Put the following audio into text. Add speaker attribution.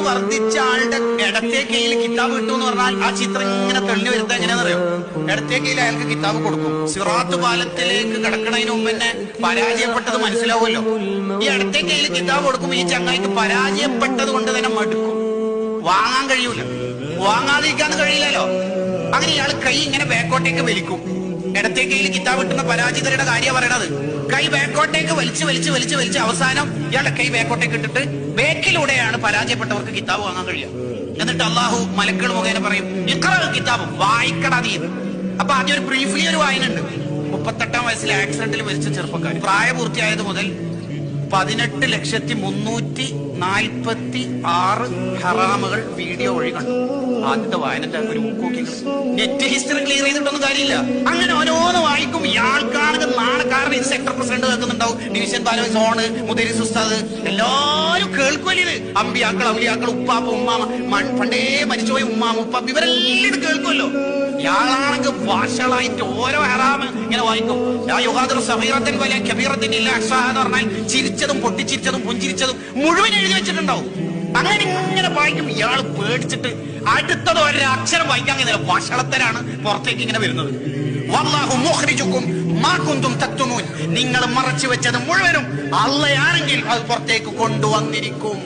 Speaker 1: വർദ്ധിച്ച ആളുടെ ഇടത്തെ കയ്യിൽ കിതാബ് കിട്ടും എന്ന് പറഞ്ഞാൽ ആ ചിത്രം ഇങ്ങനെ തെളിഞ്ഞു വരുത്താൻ എങ്ങനെയാണെന്നറിയോ? ഇടത്തെ കയ്യിൽ അയാൾക്ക് കിതാബ് കൊടുക്കും. സിറാത്ത് പാലത്തിലേക്ക് കിടക്കണതിന് മുമ്പ് തന്നെ പരാജയപ്പെട്ടത് മനസ്സിലാവുമല്ലോ. ഈ ഇടത്തെ കയ്യിൽ കിതാബ് കൊടുക്കും. ഈ ചങ്ങായിക്ക് പരാജയപ്പെട്ടത് കൊണ്ട് തന്നെ മടുക്കും, വാങ്ങാൻ കഴിയൂല, വാങ്ങാതിരിക്കാൻ കഴിയില്ലല്ലോ. അങ്ങനെ ഇയാൾ കൈ ഇങ്ങനെ ബാക്കോട്ടേക്ക് വലിക്കും. ഇടത്തെ കയ്യിൽ കിതാബ് കിട്ടുന്ന പരാജിതരുടെ കാര്യം പറയണത്. കൈ ബാക്കോട്ടേക്ക് വലിച്ച് അവസാനം ഇയാളുടെ കൈ ബാക്കോട്ടേക്ക് ഇട്ടിട്ട് ബേക്കിലൂടെയാണ് പരാജയപ്പെട്ടവർക്ക് കിതാബ് വാങ്ങാൻ കഴിയുക. എന്നിട്ട് അള്ളാഹു മലക്കൾ മുഖേന പറയും, ഇഖ്റ കിതാബ്, വായിക്കടാ നീ. അപ്പൊ ആദ്യം ഒരു ബ്രീഫ്ലി ഒരു വായനുണ്ട്. 38-ാം വയസ്സിൽ ആക്സിഡന്റിൽ മരിച്ച ചെറുപ്പക്കാർ പ്രായപൂർത്തിയായത് മുതൽ 18,346 ഹറാമുകൾ വീഡിയോ വഴി കണ്ടു. ആദ്യത്തെ വായനന്റെ ഒരു നോക്കി നെറ്റ് ഹിസ്റ്ററി ക്ലിയർ ചെയ്തിട്ടൊന്നും കാര്യമില്ല. അങ്ങനെ ഓരോന്ന് വായിക്കും. ഇയാൾക്കാണെങ്കിൽ നാളെ കാരണം ഇത് സെക്ടർ പ്രസിഡന്റ് കേൾക്കുന്നുണ്ടാവും, ഡിവിഷൻ പാലോ സോണ് മുദരിസ് ഉസ്താദ് എല്ലാരും കേൾക്കുമല്ലേ. അമ്പിയാക്കൾ ഔലിയാക്കൾ ഉപ്പാപ്പ ഉമ്മാമ പണ്ടേ മരിച്ചുപോയ ഉമ്മാമ ഉപ്പാപ്പ ഇവരെല്ലാം ഇത് കേൾക്കുമല്ലോ. ഇയാളാണെങ്കിൽ ഭാഷകളായിട്ട് ഓരോ ഹറാമ് ഇങ്ങനെ വായിക്കും. എന്ന് പറഞ്ഞാൽ ചിരിച്ചതും പൊട്ടിച്ചിരിച്ചതും പുഞ്ചിരിച്ചതും മുഴുവൻ എഴുതി വെച്ചിട്ടുണ്ടാവും. അങ്ങനെ ഇങ്ങനെ വായിക്കും. ഇയാൾ പേടിച്ചിട്ട് അടുത്തത് ഒരക്ഷരം വായിക്കാൻ കഴിയുന്നില്ല. ഭാഷളത്തരാണ് പുറത്തേക്ക് ഇങ്ങനെ വരുന്നത്. വല്ലാഹു മുഖ്രിജുക്കും മാ കുന്തും തക്തുമൂൻ, നിങ്ങൾ മറച്ചു വെച്ചത് മുഴുവനും അള്ളയാണെങ്കിൽ അത് പുറത്തേക്ക് കൊണ്ടുവന്നിരിക്കും.